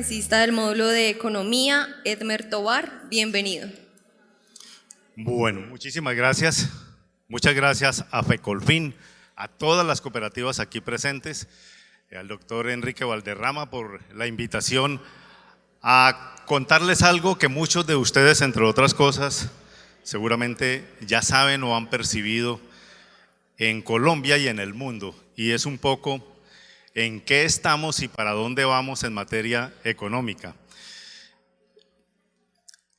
conferencista del módulo de Economía, Edmer Tobar. Bienvenido. Bueno, muchísimas gracias. Muchas gracias a FECOLFIN, a todas las cooperativas aquí presentes, al doctor Enrique Valderrama por la invitación a contarles algo que muchos de ustedes, entre otras cosas, seguramente ya saben o han percibido en Colombia y en el mundo, y es un poco en qué estamos y para dónde vamos en materia económica.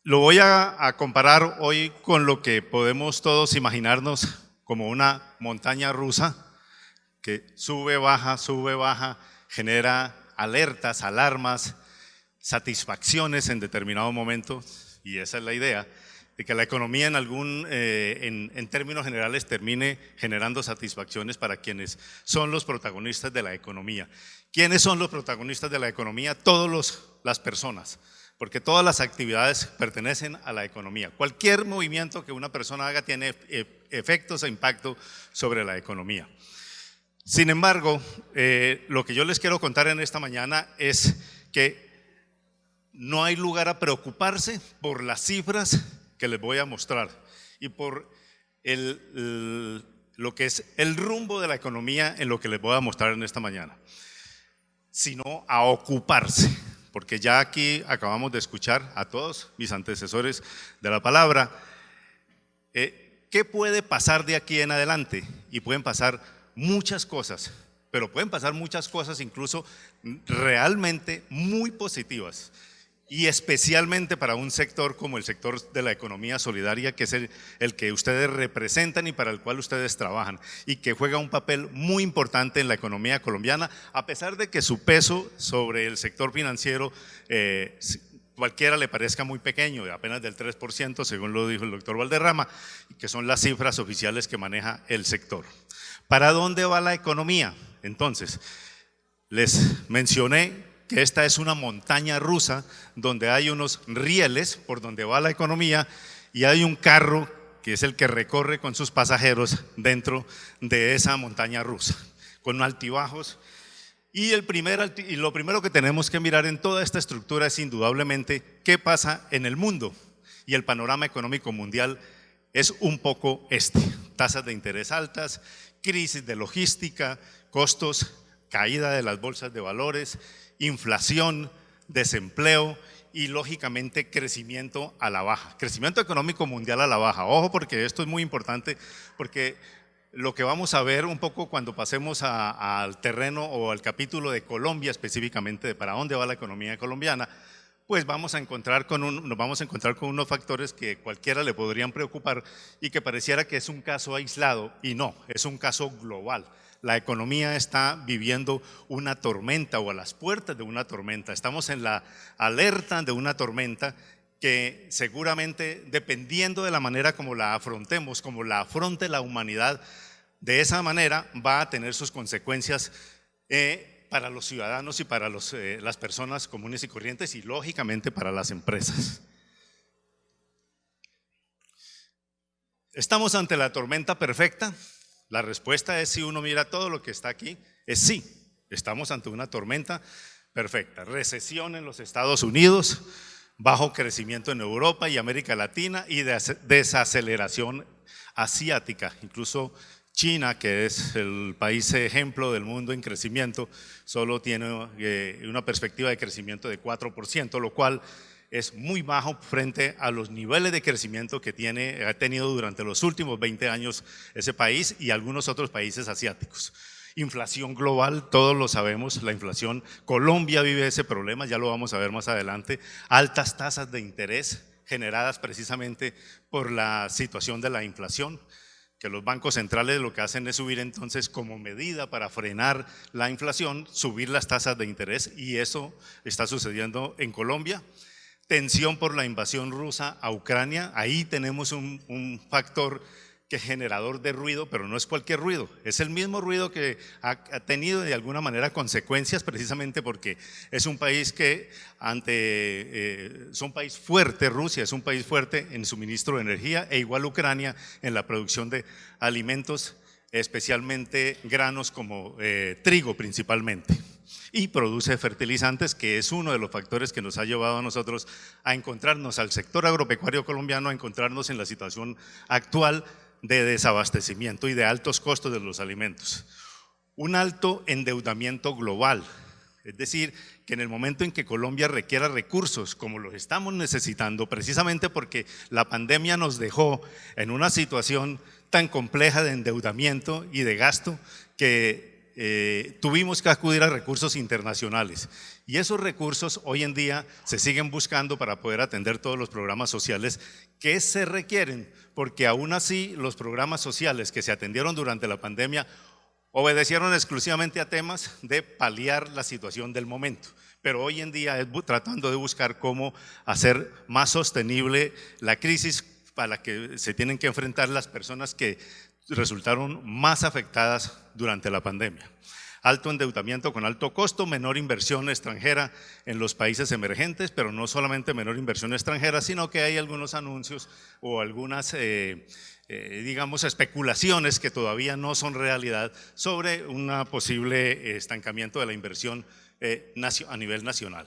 Lo voy a comparar hoy con lo que podemos todos imaginarnos como una montaña rusa que sube, baja, genera alertas, alarmas, satisfacciones en determinado momento, y esa es la idea, de que la economía en términos generales termine generando satisfacciones para quienes son los protagonistas de la economía. ¿Quiénes son los protagonistas de la economía? Todas las personas, porque todas las actividades pertenecen a la economía. Cualquier movimiento que una persona haga tiene efectos e impacto sobre la economía. Sin embargo, lo que yo les quiero contar en esta mañana es que no hay lugar a preocuparse por las cifras que les voy a mostrar y por lo que es el rumbo de la economía en lo que les voy a mostrar en esta mañana, sino a ocuparse, porque ya aquí acabamos de escuchar a todos mis antecesores de la palabra. ¿Qué puede pasar de aquí en adelante? Y pueden pasar muchas cosas, pero pueden pasar muchas cosas incluso realmente muy positivas, y especialmente para un sector como el sector de la economía solidaria, que es el que ustedes representan y para el cual ustedes trabajan, y que juega un papel muy importante en la economía colombiana, a pesar de que su peso sobre el sector financiero cualquiera le parezca muy pequeño, de apenas del 3%, según lo dijo el doctor Valderrama, que son las cifras oficiales que maneja el sector. ¿Para dónde va la economía? Entonces, les mencioné que esta es una montaña rusa donde hay unos rieles por donde va la economía y hay un carro que es el que recorre con sus pasajeros dentro de esa montaña rusa, con altibajos. Y lo primero que tenemos que mirar en toda esta estructura es indudablemente qué pasa en el mundo, y el panorama económico mundial es un poco tasas de interés altas, crisis de logística, costos, caída de las bolsas de valores, inflación, desempleo y lógicamente crecimiento a la baja, crecimiento económico mundial a la baja. Ojo, porque esto es muy importante, porque lo que vamos a ver un poco cuando pasemos al terreno o al capítulo de Colombia específicamente, de para dónde va la economía colombiana, pues nos vamos a encontrar con unos factores que cualquiera le podrían preocupar y que pareciera que es un caso aislado, y no, es un caso global. La economía está viviendo una tormenta o a las puertas de una tormenta. Estamos en la alerta de una tormenta que seguramente, dependiendo de la manera como la afrontemos, como la afronte la humanidad, de esa manera va a tener sus consecuencias para los ciudadanos y para las personas comunes y corrientes, y lógicamente para las empresas. ¿Estamos ante la tormenta perfecta? La respuesta es, si uno mira todo lo que está aquí, es sí, estamos ante una tormenta perfecta. Recesión en los Estados Unidos, bajo crecimiento en Europa y América Latina y desaceleración asiática. Incluso China, que es el país ejemplo del mundo en crecimiento, solo tiene una perspectiva de crecimiento de 4%, lo cual es muy bajo frente a los niveles de crecimiento que ha tenido durante los últimos 20 años ese país y algunos otros países asiáticos. Inflación global, todos lo sabemos, la inflación, Colombia vive ese problema, ya lo vamos a ver más adelante. Altas tasas de interés generadas precisamente por la situación de la inflación, que los bancos centrales lo que hacen es subir entonces, como medida para frenar la inflación, subir las tasas de interés, y eso está sucediendo en Colombia. Tensión por la invasión rusa a Ucrania, ahí tenemos un factor que es generador de ruido, pero no es cualquier ruido, es el mismo ruido que ha tenido de alguna manera consecuencias, precisamente porque es un país es un país fuerte. Rusia es un país fuerte en suministro de energía, e igual Ucrania en la producción de alimentos, especialmente granos como trigo principalmente. y produce fertilizantes, que es uno de los factores que nos ha llevado a nosotros a encontrarnos, al sector agropecuario colombiano, a encontrarnos en la situación actual de desabastecimiento y de altos costos de los alimentos. Un alto endeudamiento global, es decir, que en el momento en que Colombia requiera recursos como los estamos necesitando, precisamente porque la pandemia nos dejó en una situación tan compleja de endeudamiento y de gasto que tuvimos que acudir a recursos internacionales. Y esos recursos hoy en día se siguen buscando para poder atender todos los programas sociales que se requieren, porque aún así los programas sociales que se atendieron durante la pandemia obedecieron exclusivamente a temas de paliar la situación del momento, pero hoy en día es tratando de buscar cómo hacer más sostenible la crisis a la que se tienen que enfrentar las personas que resultaron más afectadas durante la pandemia. Alto endeudamiento con alto costo, menor inversión extranjera en los países emergentes, pero no solamente menor inversión extranjera, sino que hay algunos anuncios o algunas digamos, especulaciones que todavía no son realidad sobre un posible estancamiento de la inversión a nivel nacional.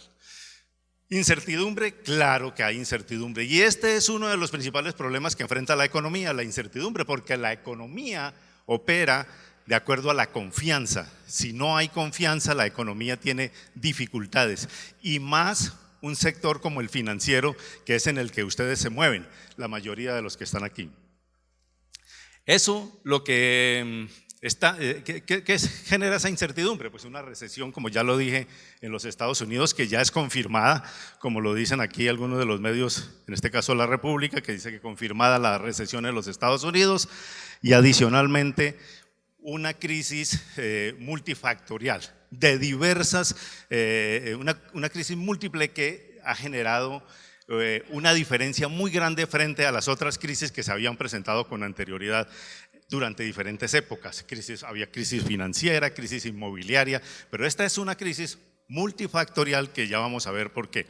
Incertidumbre, claro que hay incertidumbre, y este es uno de los principales problemas que enfrenta la economía, la incertidumbre, porque la economía opera de acuerdo a la confianza. Si no hay confianza, la economía tiene dificultades, y más un sector como el financiero, que es en el que ustedes se mueven, la mayoría de los que están aquí. Eso lo que ¿qué genera esa incertidumbre? Pues una recesión, como ya lo dije, en los Estados Unidos, que ya es confirmada, como lo dicen aquí algunos de los medios, en este caso La República, que dice que confirmada la recesión en los Estados Unidos, y adicionalmente una crisis multifactorial, de diversas, una crisis múltiple que ha generado una diferencia muy grande frente a las otras crisis que se habían presentado con anterioridad durante diferentes épocas. Había crisis financiera, crisis inmobiliaria, pero esta es una crisis multifactorial que ya vamos a ver por qué.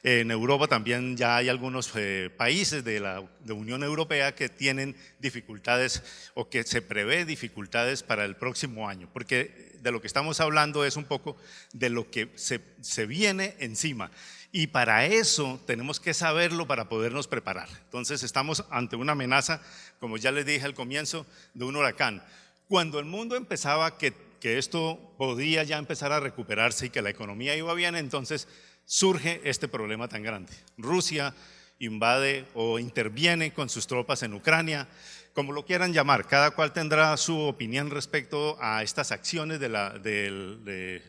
En Europa también ya hay algunos países de la Unión Europea que tienen dificultades o que se prevé dificultades para el próximo año, porque de lo que estamos hablando es un poco de lo que se viene encima. Y para eso tenemos que saberlo para podernos preparar. Entonces estamos ante una amenaza, como ya les dije al comienzo, de un huracán. Cuando el mundo empezaba que esto podía ya empezar a recuperarse y que la economía iba bien, entonces surge este problema tan grande. Rusia invade o interviene con sus tropas en Ucrania, como lo quieran llamar, cada cual tendrá su opinión respecto a estas acciones de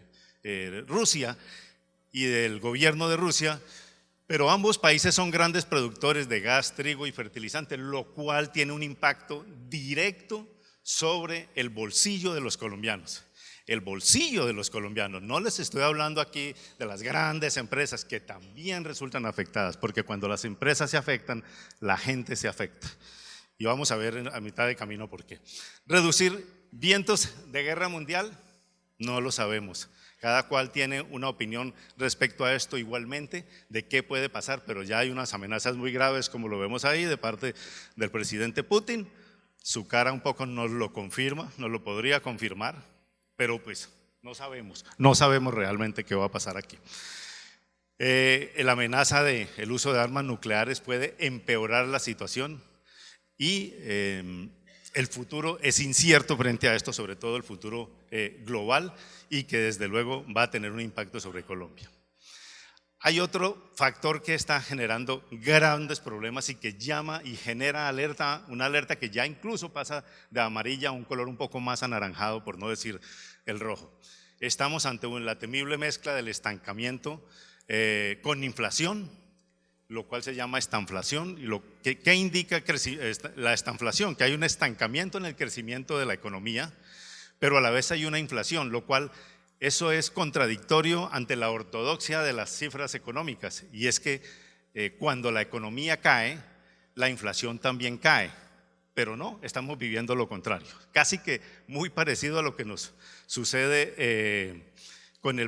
Rusia y del gobierno de Rusia, pero ambos países son grandes productores de gas, trigo y fertilizantes, lo cual tiene un impacto directo sobre el bolsillo de los colombianos. El bolsillo de los colombianos, no les estoy hablando aquí de las grandes empresas que también resultan afectadas, porque cuando las empresas se afectan, la gente se afecta. Y vamos a ver a mitad de camino por qué. Reducir vientos de guerra mundial, no lo sabemos. Cada cual tiene una opinión respecto a esto igualmente, de qué puede pasar, pero ya hay unas amenazas muy graves, como lo vemos ahí, de parte del presidente Putin. Su cara un poco nos lo confirma, nos lo podría confirmar, pero pues no sabemos realmente qué va a pasar aquí. La amenaza del uso de armas nucleares puede empeorar la situación y el futuro es incierto frente a esto, sobre todo el futuro global, y que desde luego va a tener un impacto sobre Colombia. Hay otro factor que está generando grandes problemas y que llama y genera una alerta que ya incluso pasa de amarilla a un color un poco más anaranjado, por no decir el rojo. Estamos ante la temible mezcla del estancamiento con inflación, lo cual se llama estanflación. ¿Y qué indica la estanflación? Que hay un estancamiento en el crecimiento de la economía, pero a la vez hay una inflación, lo cual eso es contradictorio ante la ortodoxia de las cifras económicas, y es que cuando la economía cae, la inflación también cae, pero no, estamos viviendo lo contrario, casi que muy parecido a lo que nos sucede con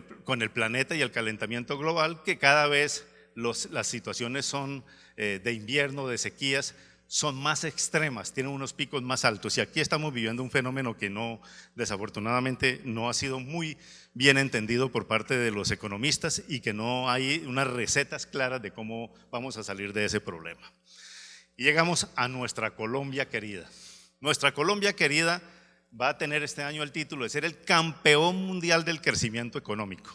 el planeta y el calentamiento global, que cada vez las situaciones son de invierno, de sequías, son más extremas, tienen unos picos más altos y aquí estamos viviendo un fenómeno que desafortunadamente no ha sido muy bien entendido por parte de los economistas y que no hay unas recetas claras de cómo vamos a salir de ese problema. Y llegamos a nuestra Colombia querida. Nuestra Colombia querida va a tener este año el título de ser el campeón mundial del crecimiento económico.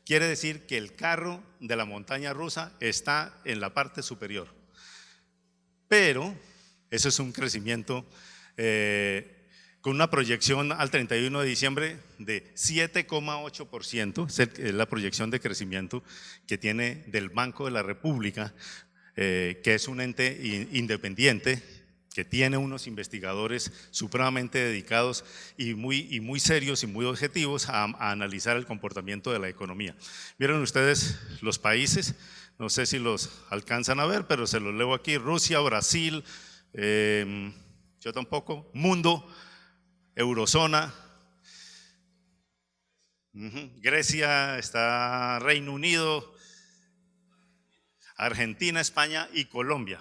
Quiere decir que el carro de la montaña rusa está en la parte superior. Pero eso es un crecimiento con una proyección al 31 de diciembre de 7,8%, es la proyección de crecimiento que tiene del Banco de la República, que es un ente independiente, que tiene unos investigadores supremamente dedicados y muy serios y muy objetivos a analizar el comportamiento de la economía. Vieron ustedes los países, no sé si los alcanzan a ver, pero se los leo aquí: Rusia, Brasil, yo tampoco, mundo, eurozona, Grecia, está Reino Unido, Argentina, España y Colombia.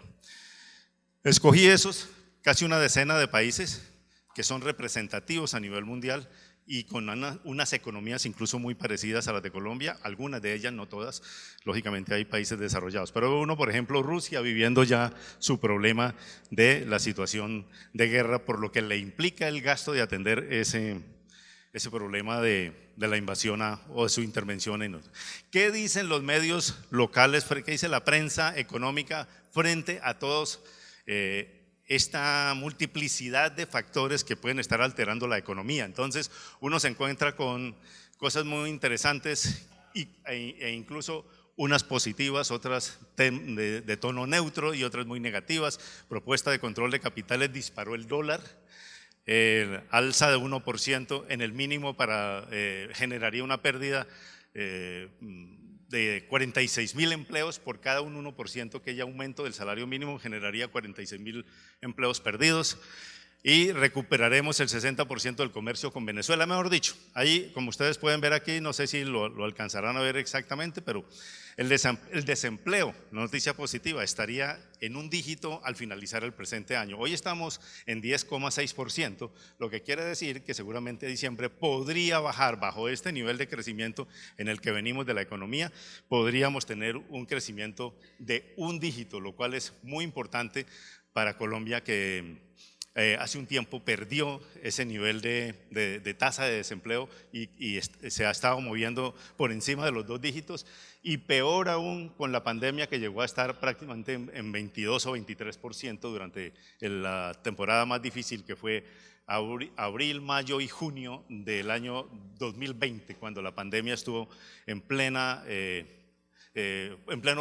Escogí esos, casi una decena de países que son representativos a nivel mundial y con unas economías incluso muy parecidas a las de Colombia, algunas de ellas, no todas, lógicamente hay países desarrollados, pero uno, por ejemplo, Rusia, viviendo ya su problema de la situación de guerra, por lo que le implica el gasto de atender ese problema de la invasión o de su intervención en otros. ¿Qué dicen los medios locales, qué dice la prensa económica frente a todos esta multiplicidad de factores que pueden estar alterando la economía? Entonces uno se encuentra con cosas muy interesantes e incluso unas positivas, otras de tono neutro y otras muy negativas. Propuesta de control de capitales disparó el dólar, alza de 1% en el mínimo generaría una pérdida de 46.000 empleos por cada un 1% que haya aumento del salario mínimo, generaría 46.000 empleos perdidos y recuperaremos el 60% del comercio con Venezuela, mejor dicho. Ahí, como ustedes pueden ver aquí, no sé si lo alcanzarán a ver exactamente, pero el desempleo, noticia positiva, estaría en un dígito al finalizar el presente año. Hoy estamos en 10,6%, lo que quiere decir que seguramente diciembre podría bajar bajo este nivel de crecimiento en el que venimos de la economía, podríamos tener un crecimiento de un dígito, lo cual es muy importante para Colombia, que hace un tiempo perdió ese nivel de tasa de desempleo y se ha estado moviendo por encima de los 2 dígitos, y peor aún con la pandemia, que llegó a estar prácticamente en 22 o 23% durante la temporada más difícil, que fue abril, mayo y junio del año 2020, cuando la pandemia estuvo en pleno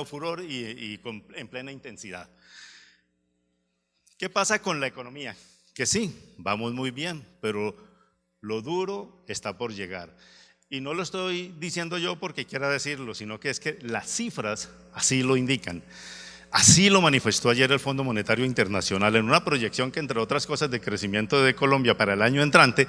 furor y en plena intensidad. ¿Qué pasa con la economía? Que sí, vamos muy bien, pero lo duro está por llegar. Y no lo estoy diciendo yo porque quiera decirlo, sino que es que las cifras así lo indican. Así lo manifestó ayer el Fondo Monetario Internacional en una proyección que, entre otras cosas, de crecimiento de Colombia para el año entrante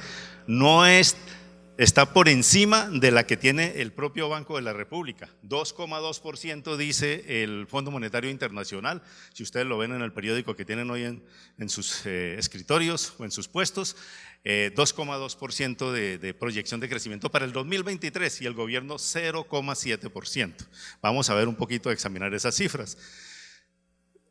está por encima de la que tiene el propio Banco de la República. 2,2% dice el Fondo Monetario Internacional. Si ustedes lo ven en el periódico que tienen hoy en sus escritorios o en sus puestos, 2,2% de proyección de crecimiento para el 2023 y el gobierno 0,7%. Vamos a ver un poquito, a examinar esas cifras.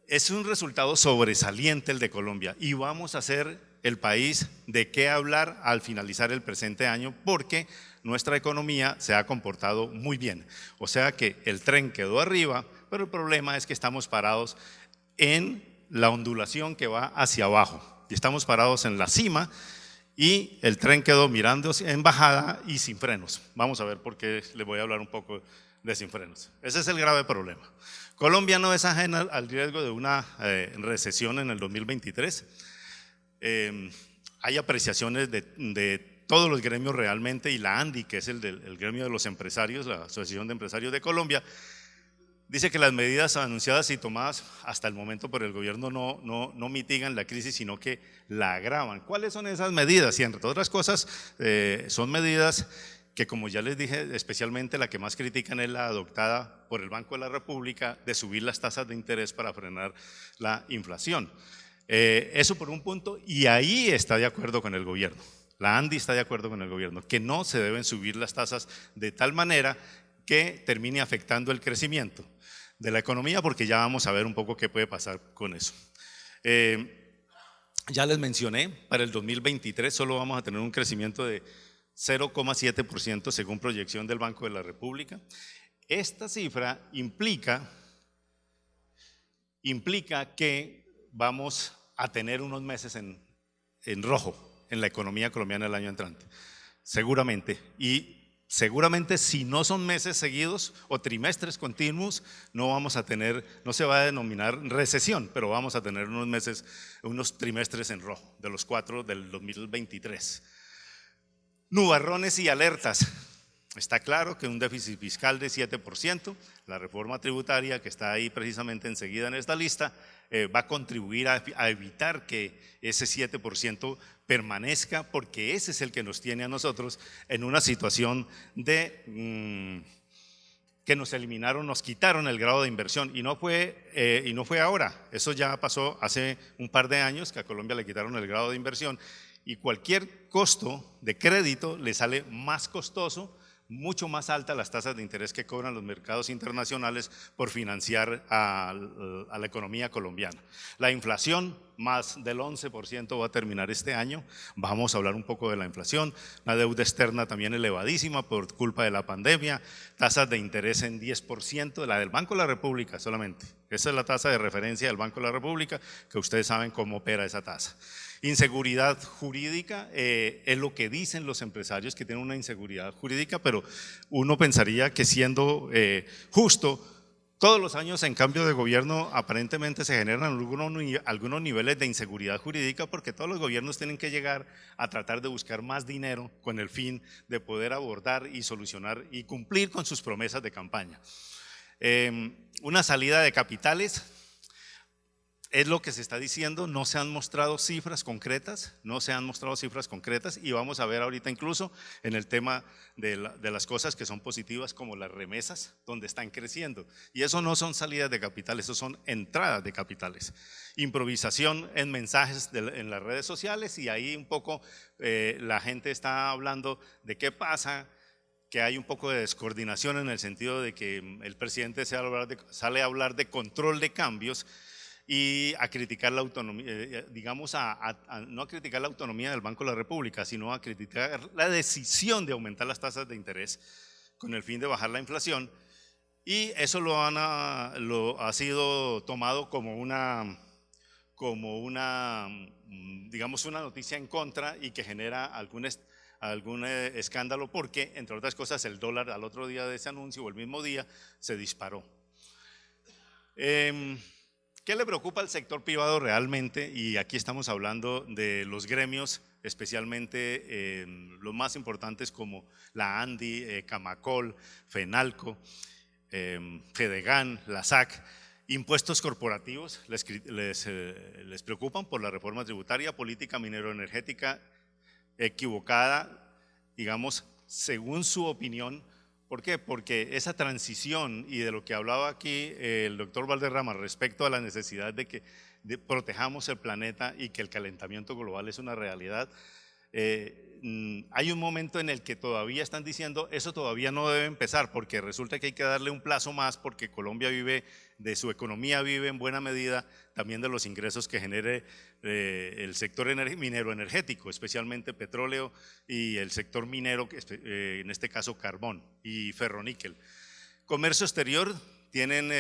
Es un resultado sobresaliente el de Colombia y vamos a ser el país de qué hablar al finalizar el presente año, porque nuestra economía se ha comportado muy bien. O sea que el tren quedó arriba, pero el problema es que estamos parados en la ondulación que va hacia abajo. Y estamos parados en la cima y el tren quedó mirando en bajada y sin frenos. Vamos a ver por qué les voy a hablar un poco de sin frenos. Ese es el grave problema. Colombia no es ajena al riesgo de una recesión en el 2023. Hay apreciaciones de todos los gremios realmente, y la ANDI, que es el gremio de los empresarios, la Asociación de Empresarios de Colombia, dice que las medidas anunciadas y tomadas hasta el momento por el gobierno no mitigan la crisis, sino que la agravan. ¿Cuáles son esas medidas? Y entre otras cosas, son medidas que, como ya les dije, especialmente la que más critican es la adoptada por el Banco de la República de subir las tasas de interés para frenar la inflación. Eso por un punto, y ahí está de acuerdo con el gobierno. La ANDI está de acuerdo con el gobierno, que no se deben subir las tasas de tal manera que termine afectando el crecimiento de la economía, porque ya vamos a ver un poco qué puede pasar con eso. Ya les mencioné, para el 2023 solo vamos a tener un crecimiento de 0,7% según proyección del Banco de la República. Esta cifra implica que vamos a tener unos meses en rojo en la economía colombiana el año entrante, seguramente. Y seguramente si no son meses seguidos o trimestres continuos, no vamos a tener, no se va a denominar recesión, pero vamos a tener unos meses, unos trimestres en rojo, de los 4 del 2023. Nubarrones y alertas. Está claro que un déficit fiscal de 7%, la reforma tributaria que está ahí precisamente enseguida en esta lista, va a contribuir a evitar que ese 7% permanezca, porque ese es el que nos tiene a nosotros en una situación de que nos eliminaron, nos quitaron el grado de inversión, y no fue ahora, eso ya pasó hace un par de años que a Colombia le quitaron el grado de inversión, y cualquier costo de crédito le sale más costoso, mucho más alta las tasas de interés que cobran los mercados internacionales por financiar a la economía colombiana. La inflación, más del 11% va a terminar este año. Vamos a hablar un poco de la inflación. La deuda externa también elevadísima por culpa de la pandemia. Tasas de interés en 10%, la del Banco de la República solamente. Esa es la tasa de referencia del Banco de la República, que ustedes saben cómo opera esa tasa. Inseguridad jurídica, es lo que dicen los empresarios, que tienen una inseguridad jurídica, pero uno pensaría que siendo justo, todos los años en cambio de gobierno aparentemente se generan algunos niveles de inseguridad jurídica, porque todos los gobiernos tienen que llegar a tratar de buscar más dinero con el fin de poder abordar y solucionar y cumplir con sus promesas de campaña. Una salida de capitales. Es lo que se está diciendo, no se han mostrado cifras concretas, y vamos a ver ahorita incluso en el tema de las cosas que son positivas como las remesas, donde están creciendo. Y eso no son salidas de capitales, eso son entradas de capitales. Improvisación en mensajes en las redes sociales, y ahí un poco la gente está hablando de qué pasa, que hay un poco de descoordinación en el sentido de que el presidente sale a hablar de control de cambios, y a criticar la autonomía, digamos no a criticar la autonomía del Banco de la República, sino a criticar la decisión de aumentar las tasas de interés con el fin de bajar la inflación, y eso lo ha sido tomado como una digamos una noticia en contra, y que genera algún escándalo, porque entre otras cosas el dólar al otro día de ese anuncio o el mismo día se disparó. ¿Qué le preocupa al sector privado realmente? Y aquí estamos hablando de los gremios, especialmente los más importantes como la ANDI, Camacol, FENALCO, FEDEGAN, la SAC. Impuestos corporativos, les preocupan por la reforma tributaria, política minero-energética equivocada, digamos, según su opinión. ¿Por qué? Porque esa transición, y de lo que hablaba aquí el doctor Valderrama respecto a la necesidad de que protejamos el planeta y que el calentamiento global es una realidad, hay un momento en el que todavía están diciendo eso todavía no debe empezar, porque resulta que hay que darle un plazo más, porque Colombia vive, de su economía vive en buena medida también de los ingresos que genere el sector minero energético, especialmente petróleo, y el sector minero, en este caso carbón y ferroníquel. Comercio exterior, tienen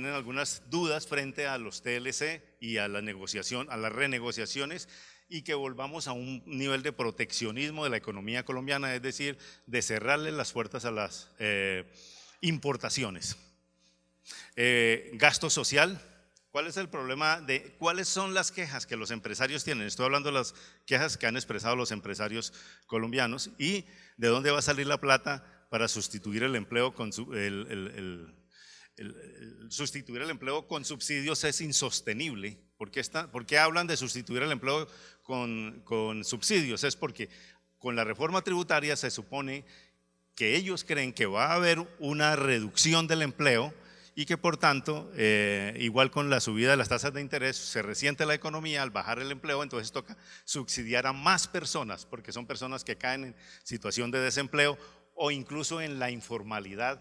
algunas dudas frente a los TLC y a la negociación, a las renegociaciones, y que volvamos a un nivel de proteccionismo de la economía colombiana, es decir, de cerrarle las puertas a las importaciones. Gasto social. ¿Cuál es el problema cuáles son las quejas que los empresarios tienen? Estoy hablando de las quejas que han expresado los empresarios colombianos, y de dónde va a salir la plata para sustituir el empleo con sustituir el empleo con subsidios. Es insostenible. ¿Por qué hablan de sustituir el empleo con subsidios? Es porque con la reforma tributaria se supone que ellos creen que va a haber una reducción del empleo, y que por tanto, igual con la subida de las tasas de interés, se resiente la economía al bajar el empleo, entonces toca subsidiar a más personas, porque son personas que caen en situación de desempleo o incluso en la informalidad,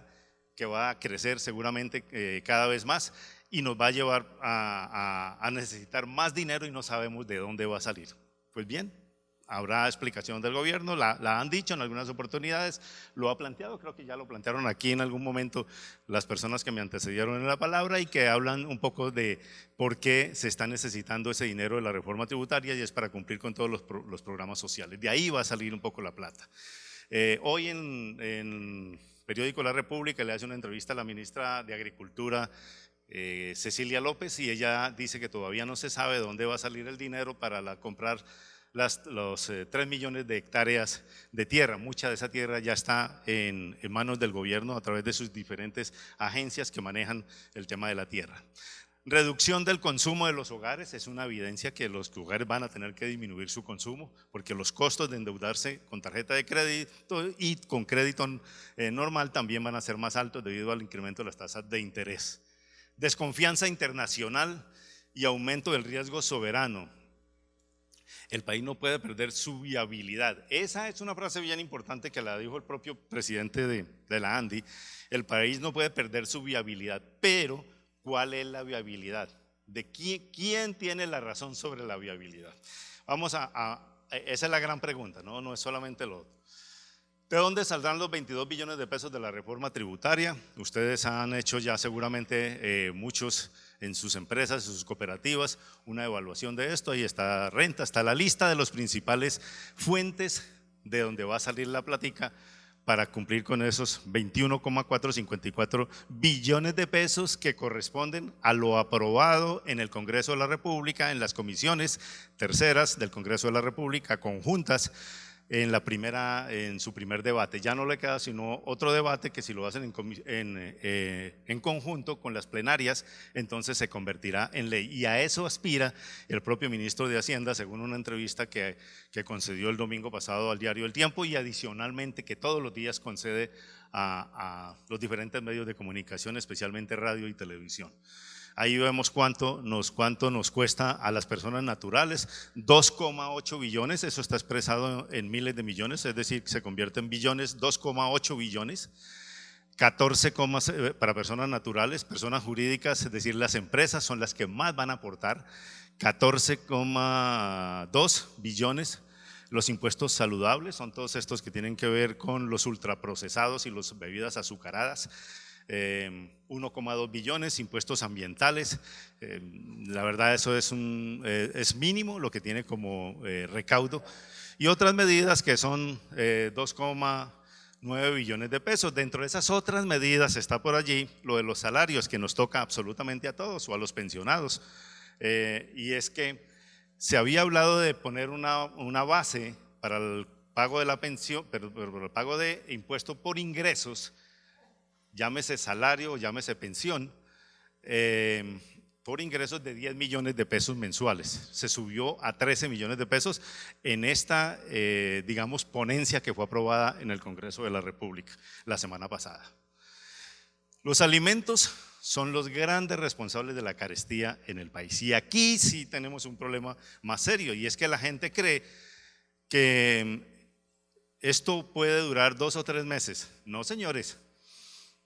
que va a crecer seguramente cada vez más y nos va a llevar a necesitar más dinero y no sabemos de dónde va a salir. Pues bien, habrá explicación del gobierno, la han dicho en algunas oportunidades, lo ha planteado, creo que ya lo plantearon aquí en algún momento las personas que me antecedieron en la palabra y que hablan un poco de por qué se está necesitando ese dinero de la reforma tributaria, y es para cumplir con todos los programas sociales. De ahí va a salir un poco la plata. Hoy en periódico La República le hace una entrevista a la ministra de Agricultura, Cecilia López, y ella dice que todavía no se sabe dónde va a salir el dinero para comprar los 3 millones de hectáreas de tierra. Mucha de esa tierra ya está en manos del gobierno a través de sus diferentes agencias que manejan el tema de la tierra. Reducción del consumo de los hogares, es una evidencia que los hogares van a tener que disminuir su consumo porque los costos de endeudarse con tarjeta de crédito y con crédito normal también van a ser más altos debido al incremento de las tasas de interés. Desconfianza internacional y aumento del riesgo soberano. El país no puede perder su viabilidad. Esa es una frase bien importante que la dijo el propio presidente de la ANDI. El país no puede perder su viabilidad, pero ¿cuál es la viabilidad? ¿De quién tiene la razón sobre la viabilidad? Esa es la gran pregunta, no es solamente lo otro. ¿De dónde saldrán los 22 billones de pesos de la reforma tributaria? Ustedes han hecho ya seguramente muchos en sus empresas, en sus cooperativas, una evaluación de esto. Ahí está renta, está la lista de los principales fuentes de donde va a salir la platica para cumplir con esos 21,454 billones de pesos que corresponden a lo aprobado en el Congreso de la República, en las comisiones terceras del Congreso de la República, conjuntas, en su primer debate. Ya no le queda sino otro debate que si lo hacen en conjunto con las plenarias, entonces se convertirá en ley. Y a eso aspira el propio ministro de Hacienda, según una entrevista que concedió el domingo pasado al diario El Tiempo, y adicionalmente que todos los días concede a los diferentes medios de comunicación, especialmente radio y televisión. Ahí vemos cuánto nos cuesta a las personas naturales, 2,8 billones, eso está expresado en miles de millones, es decir, se convierte en billones, 2,8 billones, 14 para personas naturales, personas jurídicas, es decir, las empresas son las que más van a aportar, 14,2 billones. Los impuestos saludables son todos estos que tienen que ver con los ultraprocesados y las bebidas azucaradas. 1,2 billones, impuestos ambientales, la verdad eso es mínimo lo que tiene como recaudo, y otras medidas que son 2,9 billones de pesos. Dentro de esas otras medidas está por allí lo de los salarios, que nos toca absolutamente a todos o a los pensionados, y es que se había hablado de poner una base para el pago de la pensión, pero el pago de impuesto por ingresos, llámese salario o llámese pensión, por ingresos de 10 millones de pesos mensuales. Se subió a 13 millones de pesos en esta, digamos, ponencia que fue aprobada en el Congreso de la República la semana pasada. Los alimentos son los grandes responsables de la carestía en el país. Y aquí sí tenemos un problema más serio, y es que la gente cree que esto puede durar 2 o 3 meses. No, señores.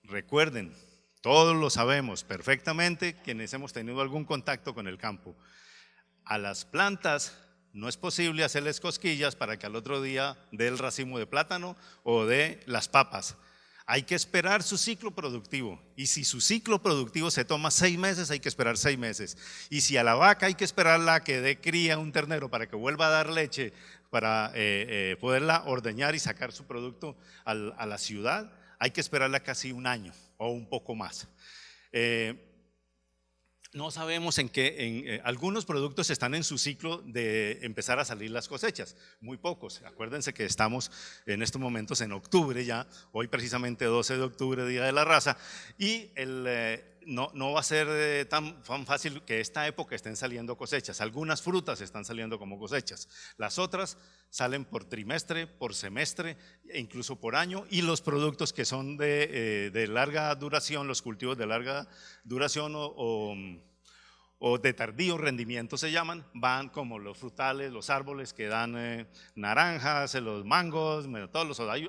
Recuerden, todos lo sabemos perfectamente quienes hemos tenido algún contacto con el campo. A las plantas no es posible hacerles cosquillas para que al otro día dé el racimo de plátano o de las papas. Hay que esperar su ciclo productivo, y si su ciclo productivo se toma 6 meses, hay que esperar 6 meses. Y si a la vaca hay que esperarla a que dé cría un ternero para que vuelva a dar leche, para poderla ordeñar y sacar su producto a la ciudad, hay que esperarla casi un año o un poco más. No sabemos algunos productos están en su ciclo de empezar a salir las cosechas, muy pocos. Acuérdense que estamos en estos momentos en octubre ya, hoy precisamente 12 de octubre, Día de la Raza, y no va a ser tan fácil que esta época estén saliendo cosechas. Algunas frutas están saliendo como cosechas, las otras salen por trimestre, por semestre e incluso por año, y los productos que son de larga duración, los cultivos de larga duración o de tardío rendimiento se llaman, van como los frutales, los árboles que dan naranjas, los mangos,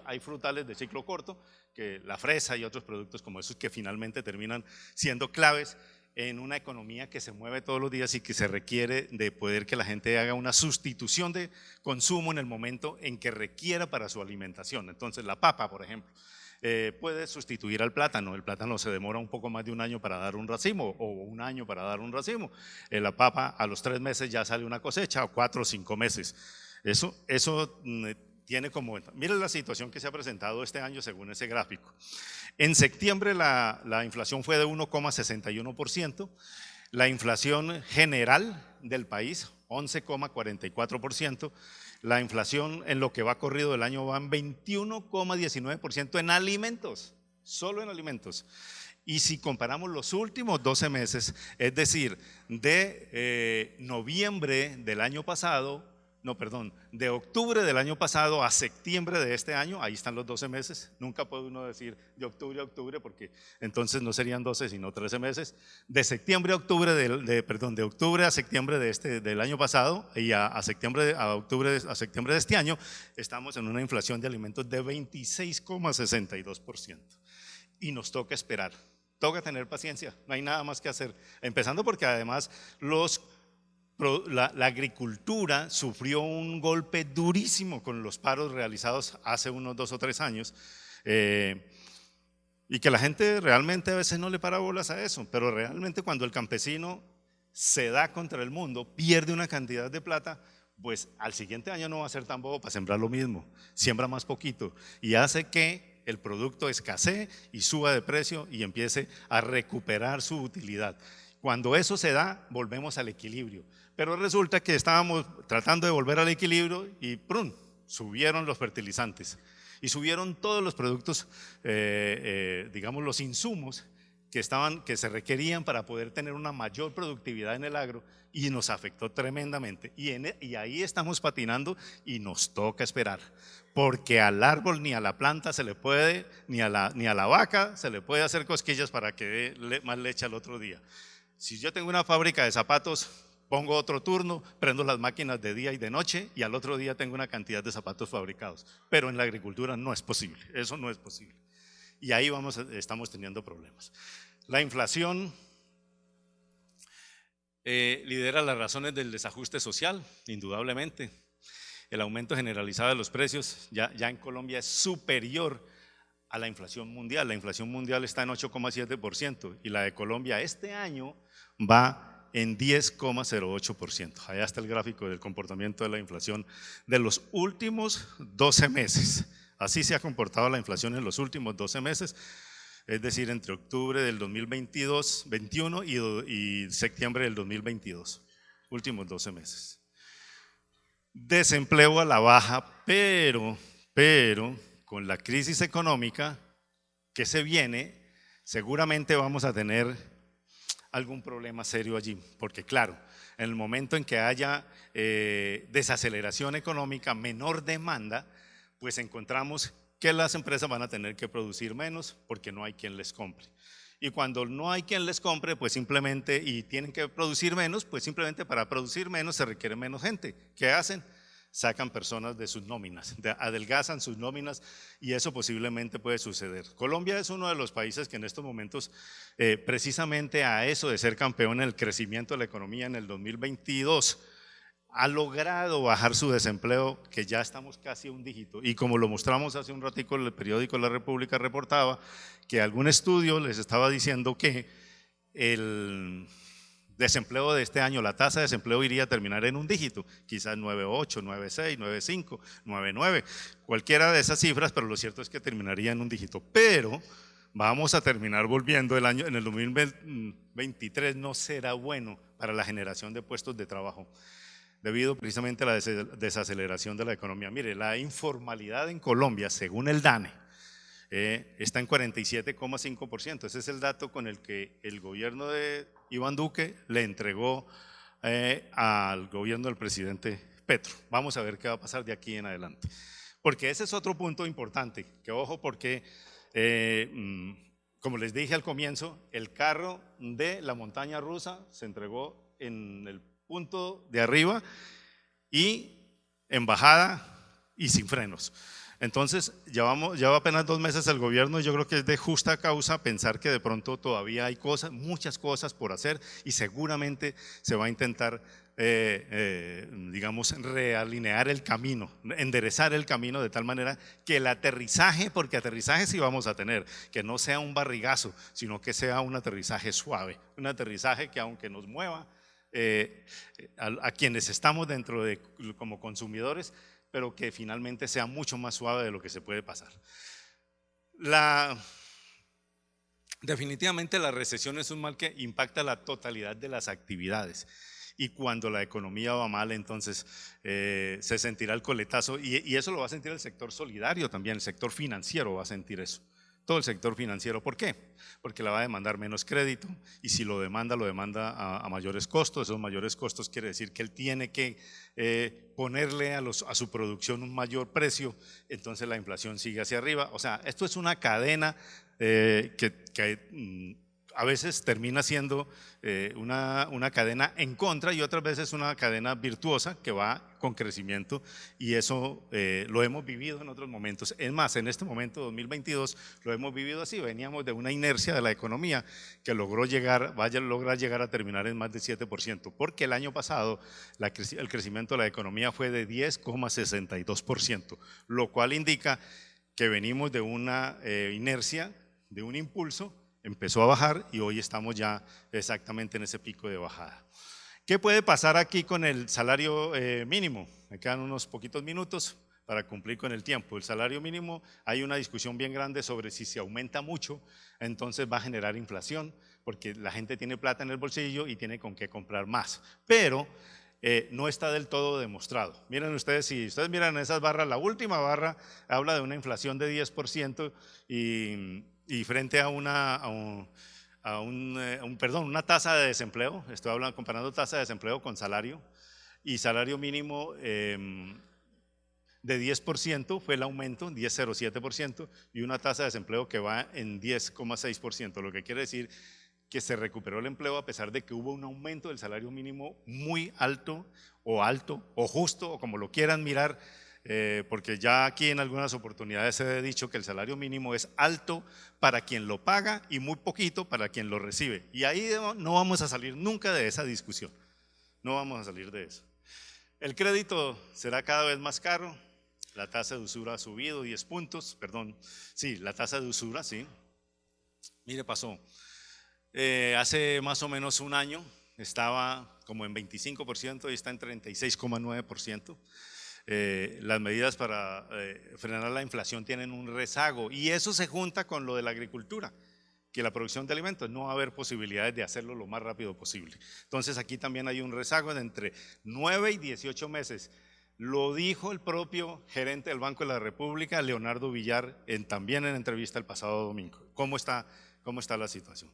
hay frutales de ciclo corto, que la fresa y otros productos como esos que finalmente terminan siendo claves en una economía que se mueve todos los días y que se requiere de poder que la gente haga una sustitución de consumo en el momento en que requiera para su alimentación. Entonces la papa, por ejemplo, puede sustituir al plátano. El plátano se demora un poco más de un año para dar un racimo o un año para dar un racimo. La papa a los 3 meses ya sale una cosecha, o 4 o 5 meses. Eso tiene como, miren la situación que se ha presentado este año según ese gráfico. En septiembre la inflación fue de 1,61%, la inflación general del país 11,44%, la inflación en lo que va corrido del año va en 21,19% en alimentos, solo en alimentos. Y si comparamos los últimos 12 meses, es decir, de noviembre del año pasado, no, perdón, de octubre del año pasado a septiembre de este año, ahí están los 12 meses, nunca puede uno decir de octubre a octubre porque entonces no serían 12 sino 13 meses, de septiembre a octubre, de octubre a septiembre del año pasado y a septiembre de este año, estamos en una inflación de alimentos de 26,62% y nos toca esperar, toca tener paciencia, no hay nada más que hacer, empezando porque además la agricultura sufrió un golpe durísimo con los paros realizados hace unos 2 o 3 años y que la gente realmente a veces no le para bolas a eso, pero realmente cuando el campesino se da contra el mundo, pierde una cantidad de plata, pues al siguiente año no va a ser tan bobo para sembrar lo mismo, siembra más poquito y hace que el producto escasee y suba de precio y empiece a recuperar su utilidad. Cuando eso se da, volvemos al equilibrio. Pero resulta que estábamos tratando de volver al equilibrio y ¡prum!, subieron los fertilizantes y subieron todos los productos, digamos los insumos que se requerían para poder tener una mayor productividad en el agro y nos afectó tremendamente. Y ahí estamos patinando y nos toca esperar, porque al árbol ni a la planta se le puede, ni a la vaca se le puede hacer cosquillas para que dé más leche al otro día. Si yo tengo una fábrica de zapatos, pongo otro turno, prendo las máquinas de día y de noche y al otro día tengo una cantidad de zapatos fabricados. Pero en la agricultura no es posible, eso no es posible. Y ahí estamos teniendo problemas. La inflación lidera las razones del desajuste social, indudablemente. El aumento generalizado de los precios ya en Colombia es superior a la inflación mundial. La inflación mundial está en 8,7% y la de Colombia este año va en 10,08%. Allá está el gráfico del comportamiento de la inflación de los últimos 12 meses. Así se ha comportado la inflación en los últimos 12 meses, es decir, entre octubre del 2021 y septiembre del 2022, últimos 12 meses. Desempleo a la baja, pero con la crisis económica que se viene, seguramente vamos a tener algún problema serio allí, porque claro, en el momento en que haya desaceleración económica, menor demanda, pues encontramos que las empresas van a tener que producir menos porque no hay quien les compre. Y cuando no hay quien les compre, pues simplemente, y tienen que producir menos, pues simplemente para producir menos se requiere menos gente. ¿Qué hacen? Sacan personas de sus nóminas, adelgazan sus nóminas y eso posiblemente puede suceder. Colombia es uno de los países que en estos momentos, precisamente a eso de ser campeón en el crecimiento de la economía en el 2022, ha logrado bajar su desempleo, que ya estamos casi a un dígito. Y como lo mostramos hace un ratico, el periódico La República reportaba que algún estudio les estaba diciendo que el desempleo de este año, la tasa de desempleo iría a terminar en un dígito, quizás 9,8, 9,6, 9,5, 9,9, cualquiera de esas cifras, pero lo cierto es que terminaría en un dígito. Pero vamos a terminar volviendo el año, en el 2023 no será bueno para la generación de puestos de trabajo, debido precisamente a la desaceleración de la economía. Mire, la informalidad en Colombia, según el DANE, está en 47,5%. Ese es el dato con el que el gobierno de Iván Duque le entregó al gobierno del presidente Petro. Vamos a ver qué va a pasar de aquí en adelante. Porque ese es otro punto importante, que ojo porque, como les dije al comienzo, el carro de la montaña rusa se entregó en el punto de arriba y en bajada y sin frenos. Entonces, lleva apenas 2 meses el gobierno y yo creo que es de justa causa pensar que de pronto todavía hay muchas cosas por hacer y seguramente se va a intentar, digamos, realinear el camino, enderezar el camino de tal manera que el aterrizaje, porque aterrizaje sí vamos a tener, que no sea un barrigazo, sino que sea un aterrizaje suave, un aterrizaje que aunque nos mueva a quienes estamos dentro de como consumidores, pero que finalmente sea mucho más suave de lo que se puede pasar. Definitivamente la recesión es un mal que impacta la totalidad de las actividades y cuando la economía va mal entonces se sentirá el coletazo y eso lo va a sentir el sector solidario también, el sector financiero va a sentir eso. Todo el sector financiero. ¿Por qué? Porque la va a demandar menos crédito y si lo demanda a mayores costos. Esos mayores costos quiere decir que él tiene que ponerle a su producción un mayor precio, entonces la inflación sigue hacia arriba. O sea, esto es una cadena que a veces termina siendo una cadena en contra y otras veces una cadena virtuosa que va con crecimiento y eso lo hemos vivido en otros momentos. Es más, en este momento 2022 lo hemos vivido así, veníamos de una inercia de la economía que logró lograr llegar a terminar en más de 7%, porque el año pasado el crecimiento de la economía fue de 10,62%, lo cual indica que venimos de una inercia, de un impulso, empezó a bajar y hoy estamos ya exactamente en ese pico de bajada. ¿Qué puede pasar aquí con el salario mínimo? Me quedan unos poquitos minutos para cumplir con el tiempo. El salario mínimo, hay una discusión bien grande sobre si se aumenta mucho, entonces va a generar inflación, porque la gente tiene plata en el bolsillo y tiene con qué comprar más. Pero no está del todo demostrado. Miren ustedes, si ustedes miran esas barras, la última barra habla de una inflación de 10% y frente a una tasa de desempleo, estoy comparando tasa de desempleo con salario, y salario mínimo de 10% fue el aumento, 10,07%, y una tasa de desempleo que va en 10,6%, lo que quiere decir que se recuperó el empleo a pesar de que hubo un aumento del salario mínimo muy alto o justo, o como lo quieran mirar, porque ya aquí en algunas oportunidades he dicho que el salario mínimo es alto para quien lo paga y muy poquito para quien lo recibe. Y ahí no vamos a salir nunca de esa discusión, no vamos a salir de eso. El crédito será cada vez más caro, la tasa de usura ha subido 10 puntos, perdón, sí, la tasa de usura, sí. Mire, pasó. Hace más o menos un año estaba como en 25% y está en 36,9%. Las medidas para frenar la inflación tienen un rezago y eso se junta con lo de la agricultura, que la producción de alimentos no va a haber posibilidades de hacerlo lo más rápido posible. Entonces aquí también hay un rezago de entre 9 y 18 meses. Lo dijo el propio gerente del Banco de la República, Leonardo Villar, también en entrevista el pasado domingo. ¿Cómo está la situación?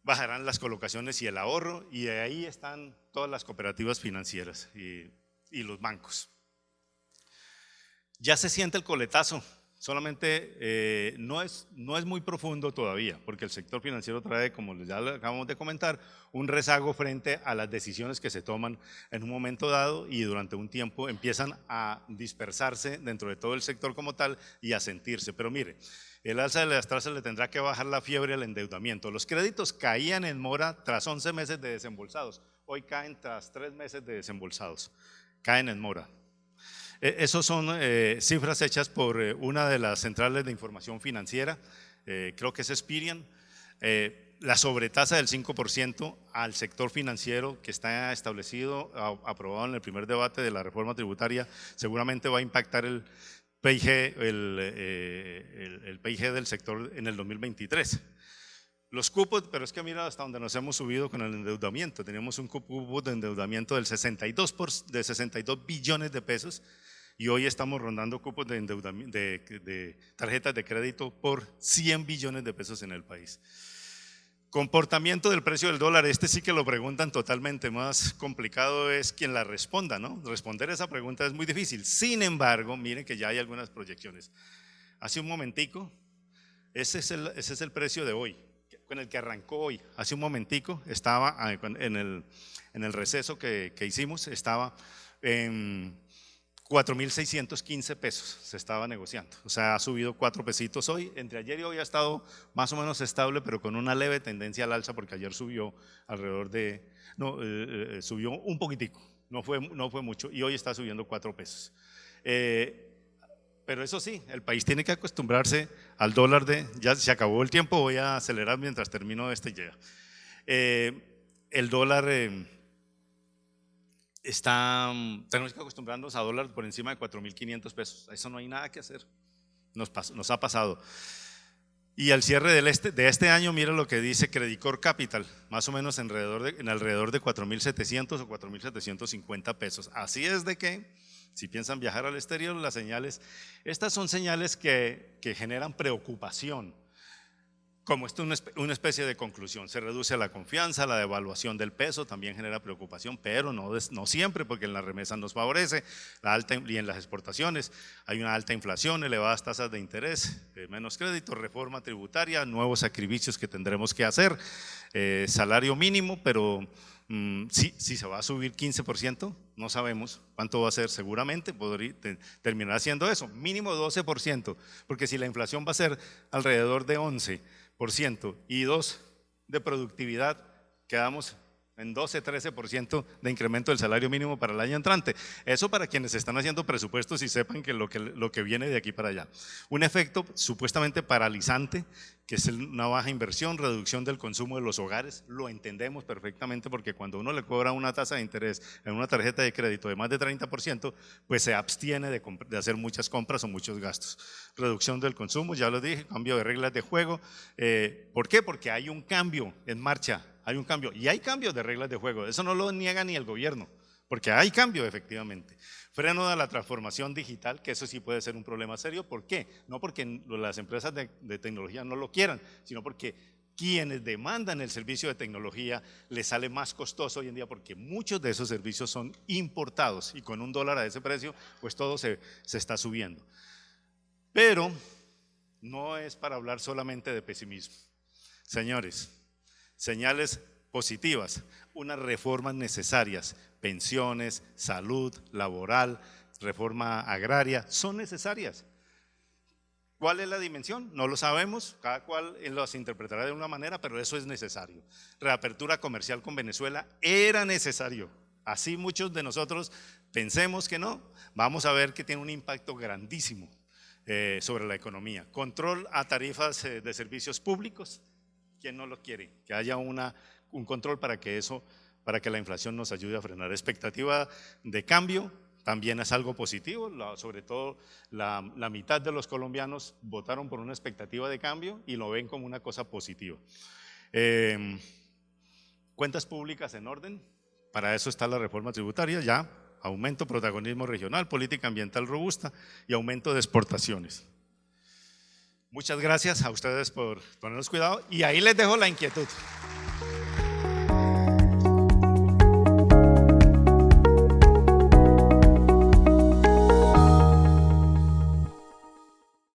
Bajarán las colocaciones y el ahorro y de ahí están todas las cooperativas financieras y los bancos. Ya se siente el coletazo, solamente no es muy profundo todavía, porque el sector financiero trae, como ya le acabamos de comentar, un rezago frente a las decisiones que se toman en un momento dado y durante un tiempo empiezan a dispersarse dentro de todo el sector como tal y a sentirse. Pero mire, el alza de las tasas le tendrá que bajar la fiebre al endeudamiento. Los créditos caían en mora tras 11 meses de desembolsados, hoy caen tras 3 meses de desembolsados, caen en mora. Esos son cifras hechas por una de las centrales de información financiera, creo que es Experian. La sobretasa del 5% al sector financiero que está establecido, aprobado en el primer debate de la reforma tributaria, seguramente va a impactar el PIG, el PIG del sector en el 2023. Los cupos, pero es que mira hasta donde nos hemos subido con el endeudamiento. Teníamos un cupo de endeudamiento de 62 billones de pesos y hoy estamos rondando cupos de endeudamiento de tarjetas de crédito por 100 billones de pesos en el país. Comportamiento del precio del dólar, este sí que lo preguntan totalmente, más complicado es quien la responda, ¿no? Responder esa pregunta es muy difícil. Sin embargo, miren que ya hay algunas proyecciones. Hace un momentico, ese es el precio de hoy, con el que arrancó hoy. Hace un momentico estaba en el receso que hicimos, estaba en 4.615 pesos, se estaba negociando. O sea, ha subido 4 pesitos hoy. Entre ayer y hoy ha estado más o menos estable, pero con una leve tendencia al alza, porque ayer subió alrededor de, no, subió un poquitico, no fue mucho, y hoy está subiendo 4 pesos. Pero eso sí, el país tiene que acostumbrarse al dólar ya se acabó el tiempo, voy a acelerar mientras termino este ya. El dólar tenemos que acostumbrarnos a dólares por encima de 4.500 pesos, a eso no hay nada que hacer, nos ha pasado. Y al cierre de este año, mira lo que dice Credicor Capital, más o menos en alrededor de 4.700 o 4.750 pesos. Así es de que, si piensan viajar al exterior, las señales, estas son señales que generan preocupación. Como esto es una especie de conclusión, se reduce la confianza, la devaluación del peso también genera preocupación, pero no siempre, porque en la remesa nos favorece, y en las exportaciones hay una alta inflación, elevadas tasas de interés, menos crédito, reforma tributaria, nuevos sacrificios que tendremos que hacer, salario mínimo, pero si se va a subir 15%, no sabemos cuánto va a ser, seguramente terminará siendo eso, mínimo 12%, porque si la inflación va a ser alrededor de 11% y 2% de productividad, quedamos en 12-13% de incremento del salario mínimo para el año entrante. Eso para quienes están haciendo presupuestos y sepan que lo que viene de aquí para allá. Un efecto supuestamente paralizante, que es una baja inversión, reducción del consumo de los hogares, lo entendemos perfectamente, porque cuando uno le cobra una tasa de interés en una tarjeta de crédito de más de 30%, pues se abstiene de hacer muchas compras o muchos gastos. Reducción del consumo, ya lo dije, cambio de reglas de juego. ¿Por qué? Porque hay un cambio en marcha. Hay un cambio, y hay cambios de reglas de juego, eso no lo niega ni el gobierno, porque hay cambio efectivamente. Freno de la transformación digital, que eso sí puede ser un problema serio. ¿Por qué? No porque las empresas de tecnología no lo quieran, sino porque quienes demandan el servicio de tecnología les sale más costoso hoy en día, porque muchos de esos servicios son importados y con $1 a ese precio, pues todo se está subiendo. Pero no es para hablar solamente de pesimismo, señores. Señales positivas, unas reformas necesarias, pensiones, salud, laboral, reforma agraria, son necesarias. ¿Cuál es la dimensión? No lo sabemos, cada cual las interpretará de una manera, pero eso es necesario. Reapertura comercial con Venezuela era necesario. Así muchos de nosotros pensemos que no, vamos a ver que tiene un impacto grandísimo sobre la economía. Control a tarifas de servicios públicos. ¿Quién no lo quiere? Que haya un control para que la inflación nos ayude a frenar. Expectativa de cambio también es algo positivo, sobre todo la mitad de los colombianos votaron por una expectativa de cambio y lo ven como una cosa positiva. Cuentas públicas en orden, para eso está la reforma tributaria, ya, aumento protagonismo regional, política ambiental robusta y aumento de exportaciones. Muchas gracias a ustedes por ponernos cuidado y ahí les dejo la inquietud.